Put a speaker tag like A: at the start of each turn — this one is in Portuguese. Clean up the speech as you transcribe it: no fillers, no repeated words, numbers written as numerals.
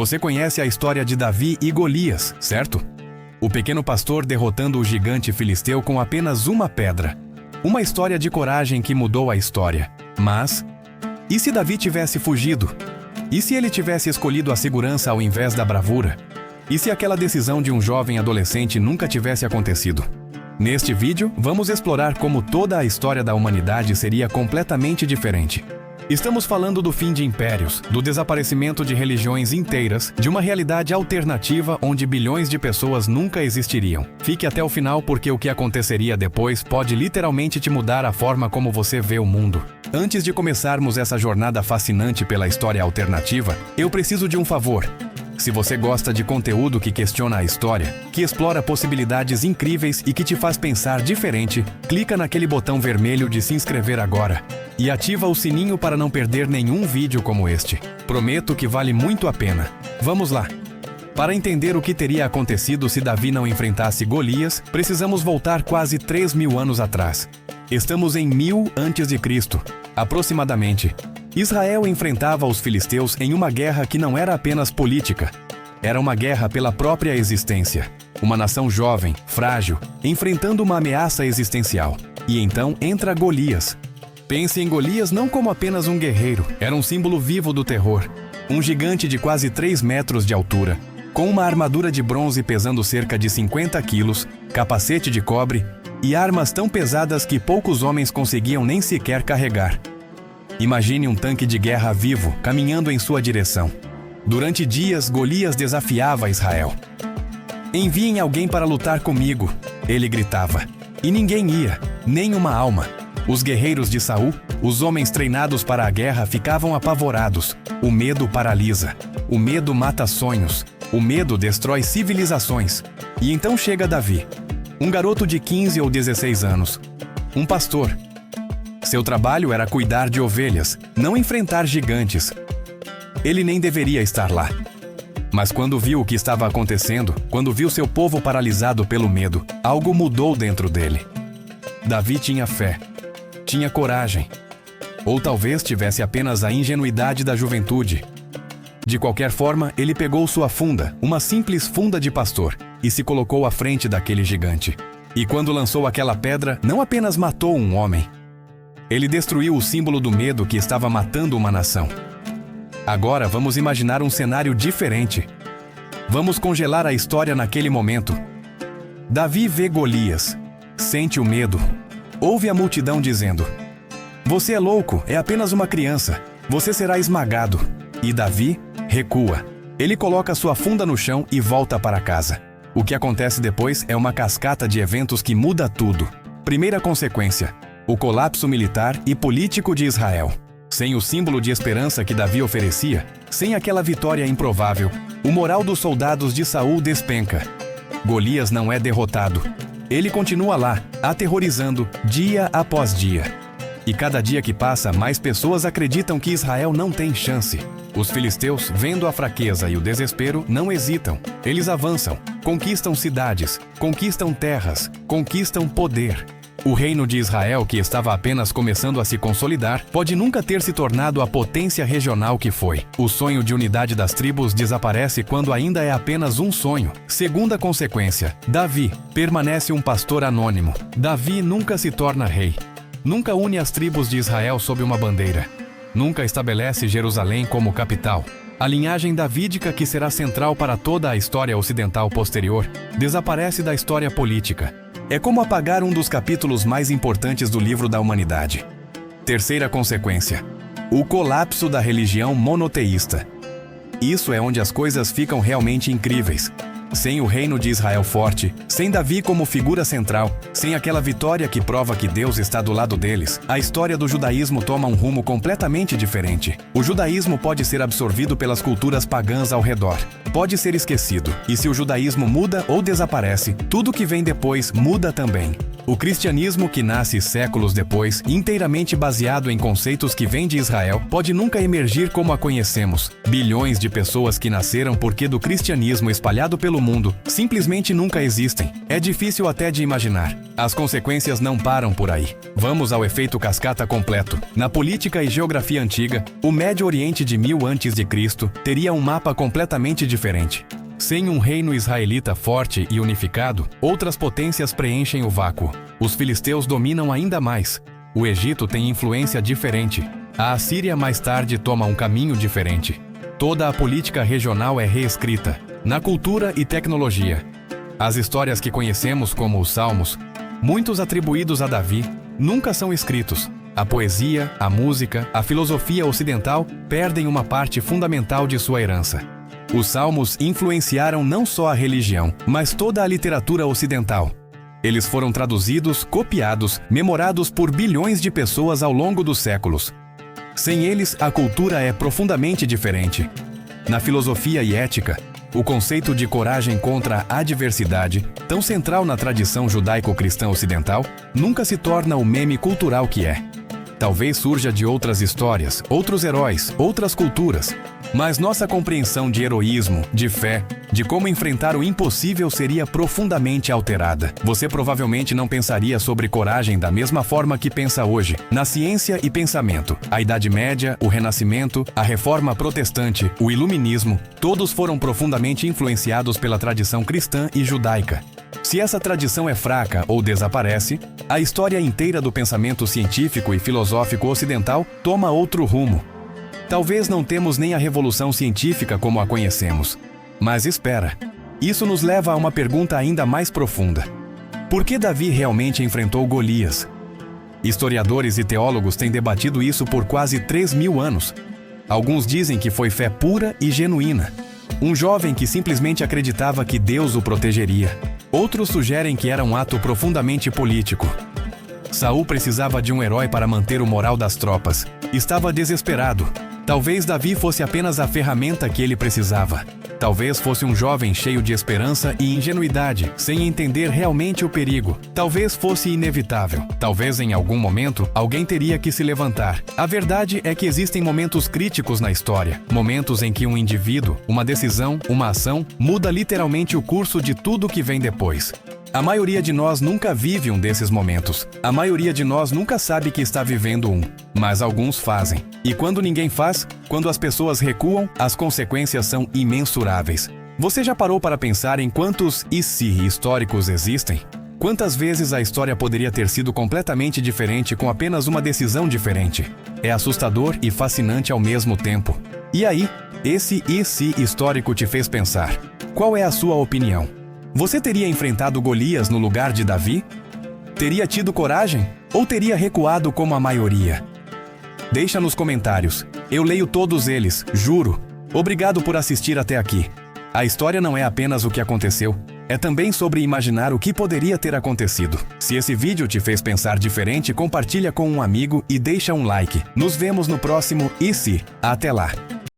A: Você conhece a história de Davi e Golias, certo? O pequeno pastor derrotando o gigante filisteu com apenas uma pedra. Uma história de coragem que mudou a história. Mas, e se Davi tivesse fugido? E se ele tivesse escolhido a segurança ao invés da bravura? E se aquela decisão de um jovem adolescente nunca tivesse acontecido? Neste vídeo, vamos explorar como toda a história da humanidade seria completamente diferente. Estamos falando do fim de impérios, do desaparecimento de religiões inteiras, de uma realidade alternativa onde bilhões de pessoas nunca existiriam. Fique até o final porque o que aconteceria depois pode literalmente te mudar a forma como você vê o mundo. Antes de começarmos essa jornada fascinante pela história alternativa, eu preciso de um favor. Se você gosta de conteúdo que questiona a história, que explora possibilidades incríveis e que te faz pensar diferente, clica naquele botão vermelho de se inscrever agora e ativa o sininho para não perder nenhum vídeo como este. Prometo que vale muito a pena. Vamos lá! Para entender o que teria acontecido se Davi não enfrentasse Golias, precisamos voltar quase 3.000 anos atrás. Estamos em 1000 a.C., aproximadamente. Israel enfrentava os filisteus em uma guerra que não era apenas política. Era uma guerra pela própria existência. Uma nação jovem, frágil, enfrentando uma ameaça existencial. E então entra Golias. Pense em Golias não como apenas um guerreiro, era um símbolo vivo do terror. Um gigante de quase 3 metros de altura, com uma armadura de bronze pesando cerca de 50 quilos, capacete de cobre e armas tão pesadas que poucos homens conseguiam nem sequer carregar. Imagine um tanque de guerra vivo, caminhando em sua direção. Durante dias, Golias desafiava Israel. "Enviem alguém para lutar comigo", ele gritava. E ninguém ia, nem uma alma. Os guerreiros de Saul, os homens treinados para a guerra, ficavam apavorados. O medo paralisa. O medo mata sonhos. O medo destrói civilizações. E então chega Davi, um garoto de 15 ou 16 anos. Um pastor. Seu trabalho era cuidar de ovelhas, não enfrentar gigantes. Ele nem deveria estar lá. Mas quando viu o que estava acontecendo, quando viu seu povo paralisado pelo medo, algo mudou dentro dele. Davi tinha fé, tinha coragem. Ou talvez tivesse apenas a ingenuidade da juventude. De qualquer forma, ele pegou sua funda, uma simples funda de pastor, e se colocou à frente daquele gigante. E quando lançou aquela pedra, não apenas matou um homem, ele destruiu o símbolo do medo que estava matando uma nação. Agora vamos imaginar um cenário diferente. Vamos congelar a história naquele momento. Davi vê Golias, sente o medo, ouve a multidão dizendo: "Você é louco, é apenas uma criança, você será esmagado." E Davi recua. Ele coloca sua funda no chão e volta para casa. O que acontece depois é uma cascata de eventos que muda tudo. Primeira consequência: o colapso militar e político de Israel. Sem o símbolo de esperança que Davi oferecia, sem aquela vitória improvável, o moral dos soldados de Saul despenca. Golias não é derrotado. Ele continua lá, aterrorizando, dia após dia. E cada dia que passa, mais pessoas acreditam que Israel não tem chance. Os filisteus, vendo a fraqueza e o desespero, não hesitam. Eles avançam, conquistam cidades, conquistam terras, conquistam poder. O reino de Israel, que estava apenas começando a se consolidar, pode nunca ter se tornado a potência regional que foi. O sonho de unidade das tribos desaparece quando ainda é apenas um sonho. Segunda consequência: Davi permanece um pastor anônimo. Davi nunca se torna rei. Nunca une as tribos de Israel sob uma bandeira. Nunca estabelece Jerusalém como capital. A linhagem davídica, que será central para toda a história ocidental posterior, desaparece da história política. É como apagar um dos capítulos mais importantes do livro da humanidade. Terceira consequência: o colapso da religião monoteísta. Isso é onde as coisas ficam realmente incríveis. Sem o reino de Israel forte, sem Davi como figura central, sem aquela vitória que prova que Deus está do lado deles, a história do judaísmo toma um rumo completamente diferente. O judaísmo pode ser absorvido pelas culturas pagãs ao redor. Pode ser esquecido. E se o judaísmo muda ou desaparece, tudo que vem depois muda também. O cristianismo, que nasce séculos depois, inteiramente baseado em conceitos que vêm de Israel, pode nunca emergir como a conhecemos. Bilhões de pessoas que nasceram porque do cristianismo espalhado pelo mundo simplesmente nunca existem. É difícil até de imaginar. As consequências não param por aí. Vamos ao efeito cascata completo. Na política e geografia antiga, o Médio Oriente de 1000 a.C. teria um mapa completamente diferente. Sem um reino israelita forte e unificado, outras potências preenchem o vácuo. Os filisteus dominam ainda mais. O Egito tem influência diferente. A Assíria mais tarde toma um caminho diferente. Toda a política regional é reescrita. Na cultura e tecnologia, as histórias que conhecemos como os Salmos, muitos atribuídos a Davi, nunca são escritos. A poesia, a música, a filosofia ocidental perdem uma parte fundamental de sua herança. Os Salmos influenciaram não só a religião, mas toda a literatura ocidental. Eles foram traduzidos, copiados, memorados por bilhões de pessoas ao longo dos séculos. Sem eles, a cultura é profundamente diferente. Na filosofia e ética, o conceito de coragem contra a adversidade, tão central na tradição judaico-cristã ocidental, nunca se torna o meme cultural que é. Talvez surja de outras histórias, outros heróis, outras culturas, mas nossa compreensão de heroísmo, de fé, de como enfrentar o impossível seria profundamente alterada. Você provavelmente não pensaria sobre coragem da mesma forma que pensa hoje. Na ciência e pensamento, a Idade Média, o Renascimento, a Reforma Protestante, o Iluminismo, todos foram profundamente influenciados pela tradição cristã e judaica. Se essa tradição é fraca ou desaparece, a história inteira do pensamento científico e filosófico ocidental toma outro rumo. Talvez não temos nem a revolução científica como a conhecemos. Mas espera, isso nos leva a uma pergunta ainda mais profunda. Por que Davi realmente enfrentou Golias? Historiadores e teólogos têm debatido isso por quase 3.000 anos. Alguns dizem que foi fé pura e genuína. Um jovem que simplesmente acreditava que Deus o protegeria. Outros sugerem que era um ato profundamente político. Saul precisava de um herói para manter o moral das tropas. Estava desesperado. Talvez Davi fosse apenas a ferramenta que ele precisava. Talvez fosse um jovem cheio de esperança e ingenuidade, sem entender realmente o perigo. Talvez fosse inevitável. Talvez em algum momento alguém teria que se levantar. A verdade é que existem momentos críticos na história. Momentos em que um indivíduo, uma decisão, uma ação, muda literalmente o curso de tudo que vem depois. A maioria de nós nunca vive um desses momentos. A maioria de nós nunca sabe que está vivendo um. Mas alguns fazem. E quando ninguém faz, quando as pessoas recuam, as consequências são imensuráveis. Você já parou para pensar em quantos e se históricos existem? Quantas vezes a história poderia ter sido completamente diferente com apenas uma decisão diferente? É assustador e fascinante ao mesmo tempo. E aí, esse e se histórico te fez pensar. Qual é a sua opinião? Você teria enfrentado Golias no lugar de Davi? Teria tido coragem? Ou teria recuado como a maioria? Deixa nos comentários. Eu leio todos eles, juro. Obrigado por assistir até aqui. A história não é apenas o que aconteceu, é também sobre imaginar o que poderia ter acontecido. Se esse vídeo te fez pensar diferente, compartilha com um amigo e deixa um like. Nos vemos no próximo E Se. Até lá!